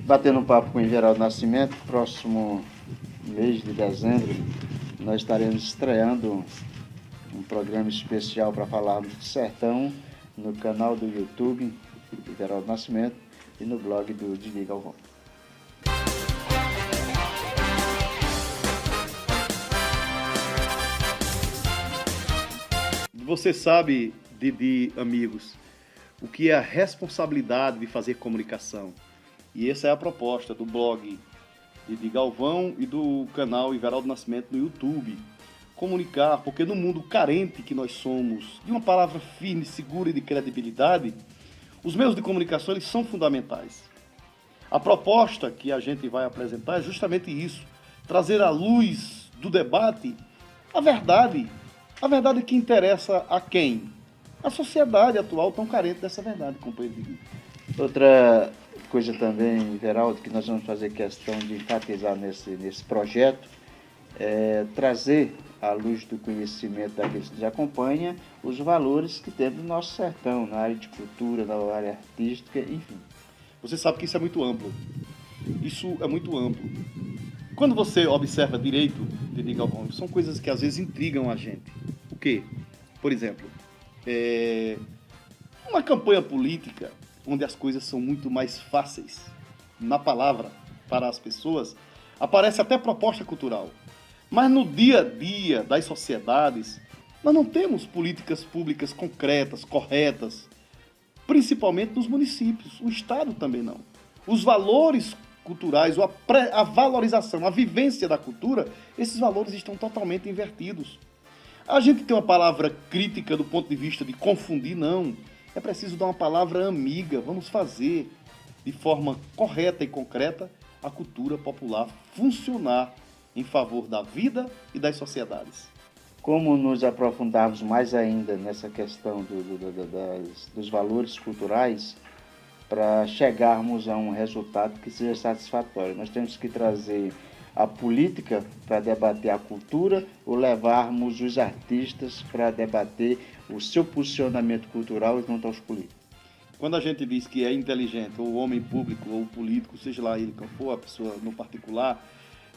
Batendo um papo com o Geraldo Nascimento. Próximo mês de dezembro, nós estaremos estreando um programa especial para falarmos de sertão no canal do YouTube do Geraldo Nascimento e no blog do Didi Galvão. Você sabe, Didi, amigos, o que é a responsabilidade de fazer comunicação. E essa é a proposta do blog Didi Galvão e do canal Everaldo Nascimento no YouTube. Comunicar, porque no mundo carente que nós somos, de uma palavra firme, segura e de credibilidade, os meios de comunicação eles são fundamentais. A proposta que a gente vai apresentar é justamente isso, trazer à luz do debate a verdade que interessa a quem? A sociedade atual tão carente dessa verdade, companheiro Didi. Outra coisa também, Geraldo, que nós vamos fazer questão de enfatizar nesse projeto é trazer à luz do conhecimento daqueles que nos acompanham os valores que temos no nosso sertão, na área de cultura, na área artística, enfim. Você sabe que isso é muito amplo. Isso é muito amplo. Quando você observa direito, Didi Galvão, são coisas que às vezes intrigam a gente. O quê? Por exemplo, uma campanha política onde as coisas são muito mais fáceis na palavra para as pessoas, aparece até proposta cultural. Mas no dia a dia das sociedades, nós não temos políticas públicas concretas, corretas, principalmente nos municípios. O Estado também não. Os valores culturais, a valorização, a vivência da cultura, esses valores estão totalmente invertidos. A gente tem uma palavra crítica do ponto de vista de confundir, não. É preciso dar uma palavra amiga. Vamos fazer de forma correta e concreta a cultura popular funcionar em favor da vida e das sociedades. Como nos aprofundarmos mais ainda nessa questão dos valores culturais para chegarmos a um resultado que seja satisfatório? Nós temos que trazer a política para debater a cultura ou levarmos os artistas para debater o seu posicionamento cultural junto aos políticos? Quando a gente diz que é inteligente, ou o homem público, ou o político, seja lá ele quem for, a pessoa no particular,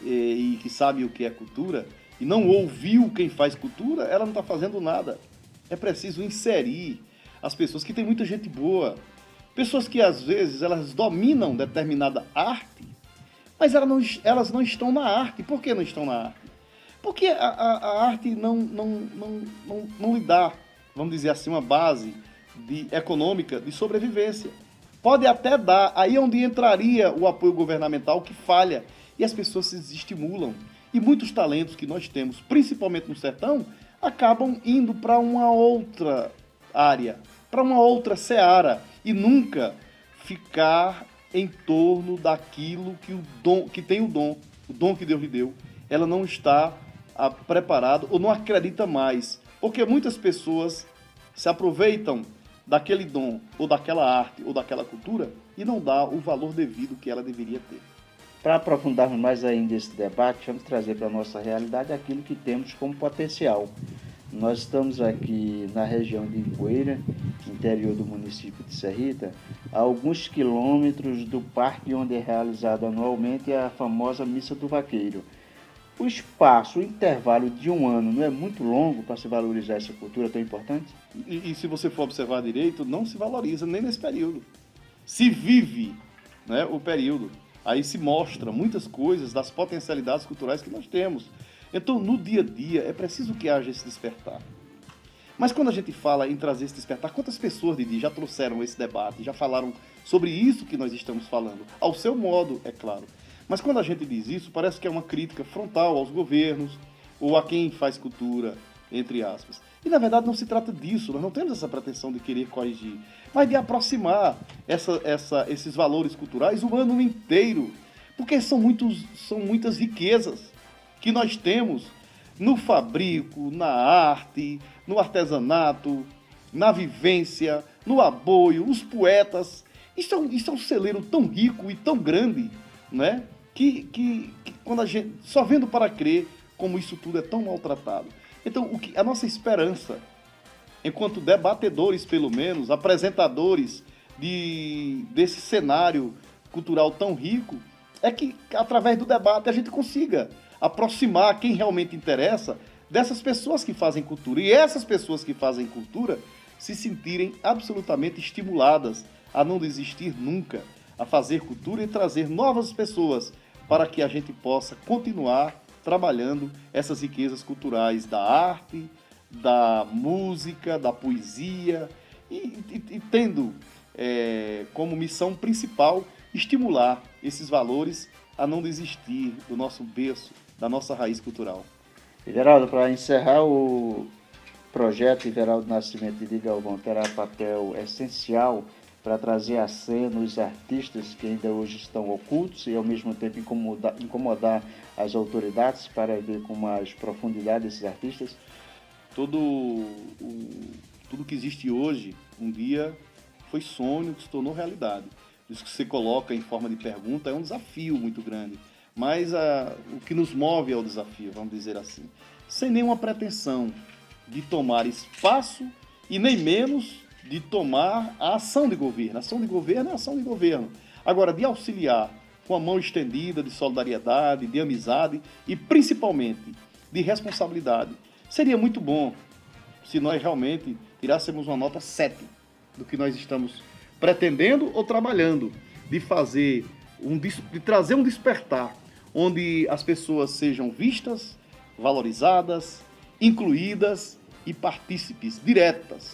e que sabe o que é cultura, e não ouviu quem faz cultura, ela não está fazendo nada. É preciso inserir as pessoas, que tem muita gente boa, pessoas que às vezes elas dominam determinada arte, mas elas não estão na arte. Por que não estão na arte? Porque a arte não lhe dá, vamos dizer assim, uma base econômica de sobrevivência. Pode até dar, aí é onde entraria o apoio governamental que falha, e as pessoas se desestimulam. E muitos talentos que nós temos, principalmente no sertão, acabam indo para uma outra área, para uma outra seara, e nunca ficar em torno daquilo que tem o dom que Deus lhe deu. Ela não está preparada ou não acredita mais, porque muitas pessoas se aproveitam daquele dom, ou daquela arte, ou daquela cultura, e não dá o valor devido que ela deveria ter. Para aprofundarmos mais ainda esse debate, vamos trazer para a nossa realidade aquilo que temos como potencial. Nós estamos aqui na região de Ipueira, interior do município de Serrita, a alguns quilômetros do parque onde é realizado anualmente a famosa Missa do Vaqueiro. O espaço, o intervalo de um ano não é muito longo para se valorizar essa cultura tão importante? E se você for observar direito, não se valoriza nem nesse período. Se vive, né, o período. Aí se mostra muitas coisas das potencialidades culturais que nós temos. Então, no dia a dia, é preciso que haja esse despertar. Mas quando a gente fala em trazer esse despertar, quantas pessoas, Didi, já trouxeram esse debate, já falaram sobre isso que nós estamos falando? Ao seu modo, é claro. Mas quando a gente diz isso, parece que é uma crítica frontal aos governos ou a quem faz cultura, entre aspas. E, na verdade, não se trata disso. Nós não temos essa pretensão de querer corrigir, mas de aproximar esses valores culturais o ano inteiro. Porque são muitas riquezas que nós temos no fabrico, na arte, no artesanato, na vivência, no aboio, os poetas. Isso é um celeiro tão rico e tão grande, né? Que quando a gente, só vendo para crer como isso tudo é tão maltratado. Então, a nossa esperança, enquanto debatedores, pelo menos, apresentadores desse cenário cultural tão rico, é que através do debate a gente consiga aproximar quem realmente interessa dessas pessoas que fazem cultura. E essas pessoas que fazem cultura se sentirem absolutamente estimuladas a não desistir nunca, a fazer cultura e trazer novas pessoas para que a gente possa continuar trabalhando essas riquezas culturais da arte, da música, da poesia e tendo como missão principal estimular esses valores a não desistir do nosso berço, da nossa raiz cultural. Everaldo, para encerrar, o projeto Everaldo Nascimento de Galvão terá papel essencial para trazer à cena os artistas que ainda hoje estão ocultos e, ao mesmo tempo, incomodar as autoridades para ver com mais profundidade esses artistas? Tudo que existe hoje, um dia foi sonho que se tornou realidade. Isso que você coloca em forma de pergunta é um desafio muito grande. Mas o que nos move é o desafio, vamos dizer assim. Sem nenhuma pretensão de tomar espaço e nem menos de tomar a ação de governo. A ação de governo é a ação de governo. Agora, de auxiliar com a mão estendida, de solidariedade, de amizade e, principalmente, de responsabilidade. Seria muito bom se nós realmente tirássemos uma nota 7 do que nós estamos pretendendo ou trabalhando, de trazer um despertar, onde as pessoas sejam vistas, valorizadas, incluídas e partícipes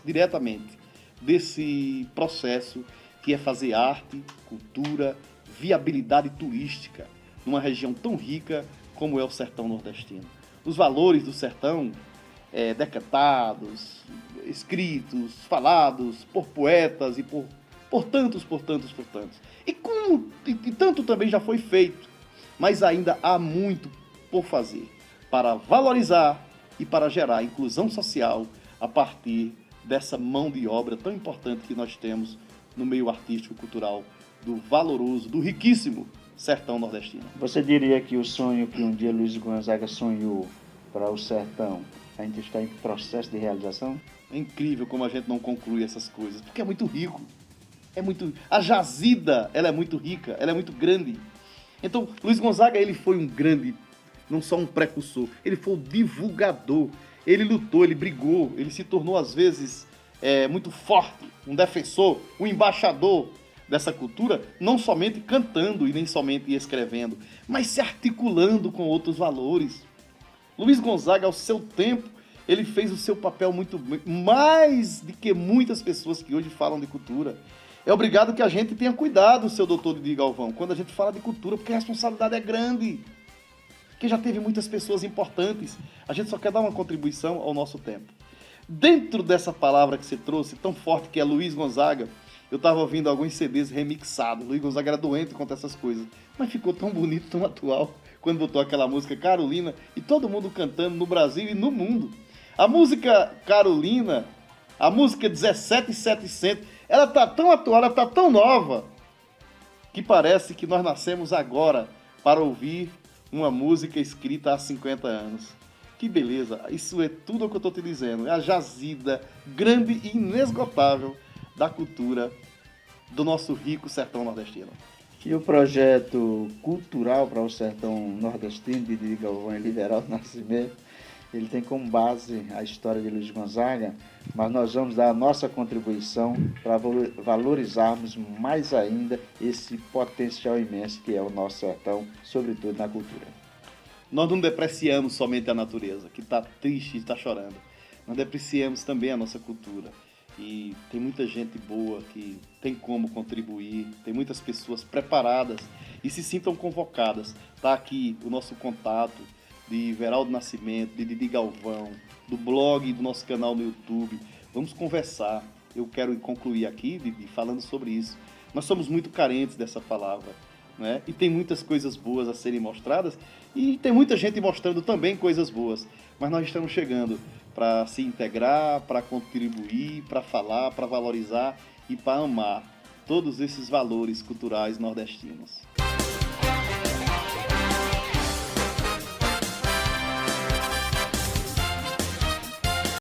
diretamente desse processo que é fazer arte, cultura, viabilidade turística numa região tão rica como é o sertão nordestino. Os valores do sertão, decretados, escritos, falados por poetas e por tantos. E tanto também já foi feito, mas ainda há muito por fazer para valorizar e para gerar inclusão social a partir dessa mão de obra tão importante que nós temos no meio artístico e cultural do valoroso, do riquíssimo sertão nordestino. Você diria que o sonho que um dia Luiz Gonzaga sonhou para o sertão ainda está em processo de realização? É incrível como a gente não conclui essas coisas, porque é muito rico. A jazida, ela é muito rica, ela é muito grande. Então, Luiz Gonzaga, ele foi um grande, não só um precursor, ele foi o divulgador. Ele lutou, ele brigou, ele se tornou, às vezes, muito forte, um defensor, um embaixador dessa cultura, não somente cantando e nem somente escrevendo, mas se articulando com outros valores. Luiz Gonzaga, ao seu tempo, ele fez o seu papel muito mais do que muitas pessoas que hoje falam de cultura. É obrigado que a gente tenha cuidado, seu doutor Didi Galvão, quando a gente fala de cultura, porque a responsabilidade é grande. Porque já teve muitas pessoas importantes. A gente só quer dar uma contribuição ao nosso tempo. Dentro dessa palavra que você trouxe, tão forte que é Luiz Gonzaga, eu estava ouvindo alguns CDs remixados. Luiz Gonzaga era doente contra essas coisas. Mas ficou tão bonito, tão atual, quando botou aquela música Carolina e todo mundo cantando no Brasil e no mundo. A música Carolina, a música 17700, ela tá tão atual, ela tá tão nova, que parece que nós nascemos agora para ouvir uma música escrita há 50 anos. Que beleza! Isso é tudo o que eu estou te dizendo. É a jazida grande e inesgotável da cultura do nosso rico sertão nordestino. E o projeto cultural para o sertão nordestino de Didi Galvão e Everaldo Nascimento, ele tem como base a história de Luiz Gonzaga, mas nós vamos dar a nossa contribuição para valorizarmos mais ainda esse potencial imenso que é o nosso sertão, sobretudo na cultura. Nós não depreciamos somente a natureza, que está triste e está chorando. Nós depreciamos também a nossa cultura. E tem muita gente boa que tem como contribuir, tem muitas pessoas preparadas e se sintam convocadas. Está aqui o nosso contato de Everaldo Nascimento, de Didi Galvão, do blog, do nosso canal no YouTube. Vamos conversar. Eu quero concluir aqui, Didi, falando sobre isso. Nós somos muito carentes dessa palavra, né? E tem muitas coisas boas a serem mostradas e tem muita gente mostrando também coisas boas. Mas nós estamos chegando para se integrar, para contribuir, para falar, para valorizar e para amar todos esses valores culturais nordestinos.